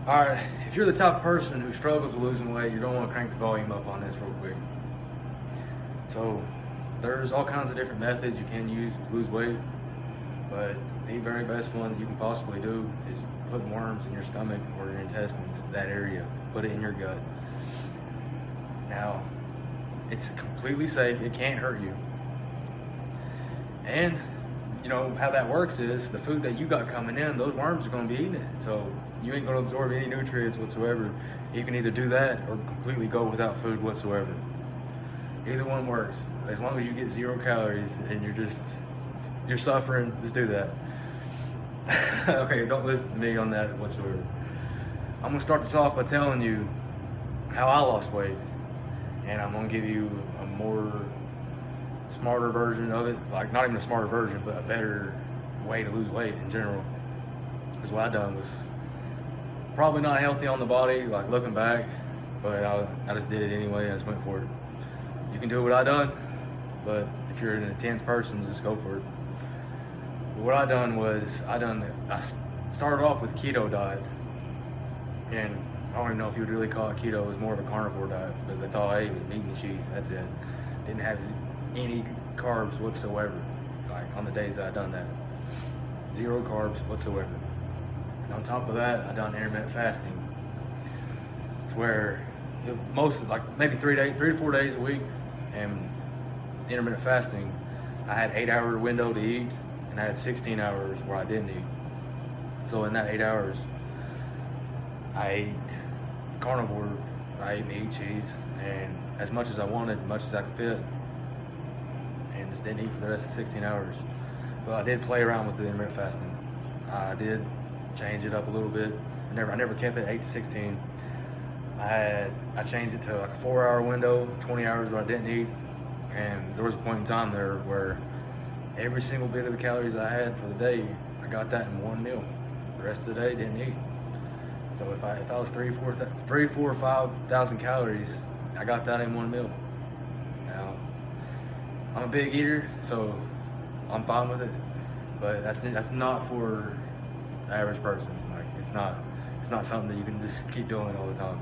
All right, if you're the type of person who struggles with losing weight, you're going to want to crank the volume up on this real quick. So, there's all kinds of different methods you can use to lose weight, but the very best one you can possibly do is putting worms in your stomach or your intestines, that area. Put it in your gut. Now, it's completely safe. It can't hurt you. And you know how that works is the food that you got coming in, those worms are going to be eating it. So you ain't going to absorb any nutrients whatsoever. You can either do that or completely go without food whatsoever. Either one works. As long as you get 0 calories and you're suffering, just do that. Okay, don't listen to me on that whatsoever. I'm going to start this off by telling you how I lost weight. And I'm going to give you a more smarter version of it, like not even a smarter version, but a better way to lose weight in general. Because what I done was probably not healthy on the body, like looking back, but I just did it anyway. I just went for it. You can do what I done, but if you're an intense person, just go for it. But what I done was I started off with keto diet, and I don't even know if you would really call it keto. It was more of a carnivore diet because that's all I ate was meat and cheese. That's it. Didn't have any carbs whatsoever, like on the days that I done that. 0 carbs whatsoever. And on top of that, I done intermittent fasting. It's where like maybe 3 to 4 days a week, and intermittent fasting, I had 8-hour window to eat, and I had 16 hours where I didn't eat. So in that 8 hours, I ate carnivore, I ate meat, cheese, and as much as I wanted, as much as I could fit, and just didn't eat for the rest of 16 hours. But I did play around with the intermittent fasting. I did change it up a little bit. I never kept it 8 to 16. I changed it to like a 4-hour window, 20 hours where I didn't eat, and there was a point in time there where every single bit of the calories I had for the day, I got that in one meal. The rest of the day, didn't eat. So if I was 3, 4, 5,000 calories, I got that in one meal. Now, I'm a big eater, so I'm fine with it. But that's not for the average person. Like it's not something that you can just keep doing all the time.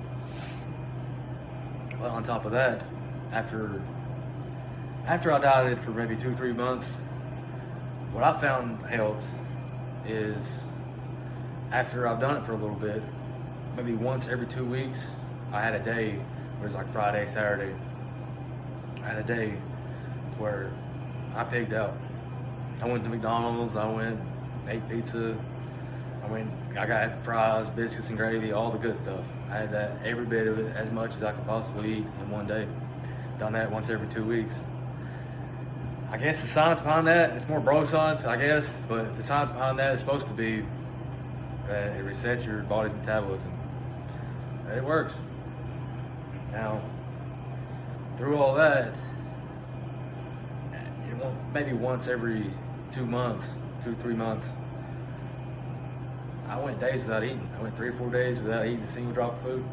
But on top of that, after I dieted for maybe 2-3 months, what I found helps is after I've done it for a little bit, maybe once every 2 weeks, I had a day where it was like Friday, Saturday. I had a day where I pigged out. I went to McDonald's, ate pizza, I got fries, biscuits and gravy, all the good stuff. I had that, every bit of it, as much as I could possibly eat in one day. Done that once every 2 weeks. I guess the science behind that, it's more bro science, I guess, but the science behind that is supposed to be that it resets your body's metabolism. It works. Now, through all that, maybe once every 2 months, 2-3 months, I went days without eating. I went 3 or 4 days without eating a single drop of food.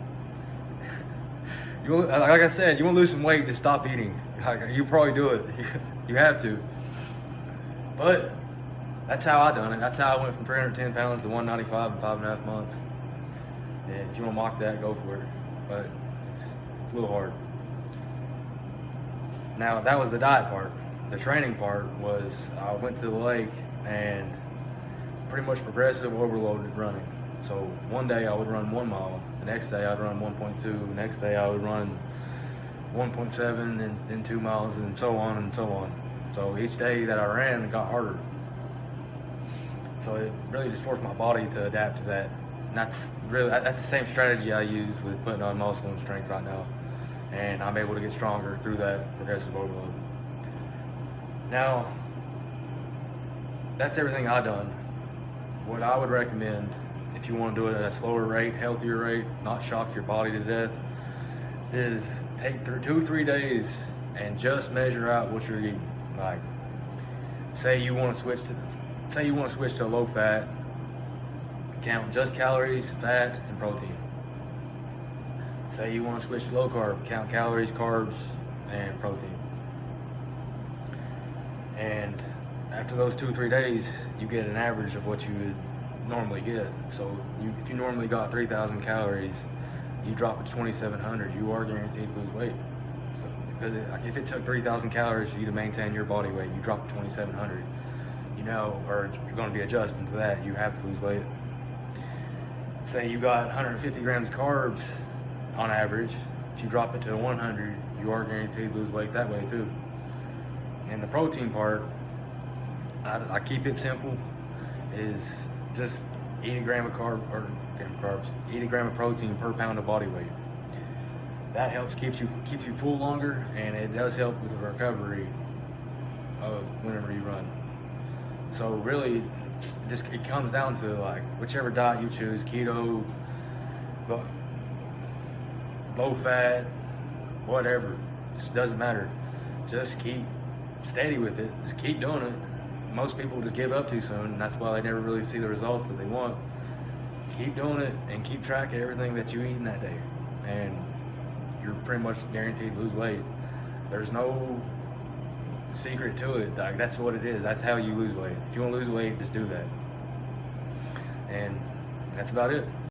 Like I said, you want to lose some weight, just stop eating. Like, you probably do it. You have to. But that's how I done it. That's how I went from 310 pounds to 195 in 5.5 months. And if you want to mock that, go for it. But it's a little hard. Now, that was the diet part. The training part was I went to the lake and pretty much progressive overloaded running. So one day I would run 1 mile, the next day I'd run 1.2, the next day I would run 1.7 and then 2 miles and so on and so on. So each day that I ran, it got harder. So it really just forced my body to adapt to that. And that's the same strategy I use with putting on muscle and strength right now. And I'm able to get stronger through that progressive overload. Now, that's everything I've done. What I would recommend, if you want to do it at a slower rate, healthier rate, not shock your body to death, is take 2-3 days and just measure out what you're eating. Like, say you want to switch to a low fat, count just calories, fat, and protein. Say you want to switch to low carb, count calories, carbs, and protein. And after those 2-3 days, you get an average of what you would normally get. So if you normally got 3,000 calories, you drop it to 2,700, you are guaranteed to lose weight. So because like if it took 3,000 calories for you to maintain your body weight, you drop it to 2,700. Or you're going to be adjusting to that. You have to lose weight. Say you got 150 grams of carbs on average. If you drop it to 100, you are guaranteed to lose weight that way too. And the protein part, I keep it simple. Is just eat a gram of eat a gram of protein per pound of body weight. That helps keeps you full longer, and it does help with the recovery of whenever you run. So really, it comes down to like whichever diet you choose: keto, low fat, whatever. It doesn't matter. Just keep steady with it. Just keep doing it. Most people just give up too soon, and that's why they never really see the results that they want. Keep doing it and keep track of everything that you eat in that day, and you're pretty much guaranteed to lose weight. There's no secret to it. Like, that's what it is. That's how you lose weight. If you want to lose weight, just do that. And that's about it.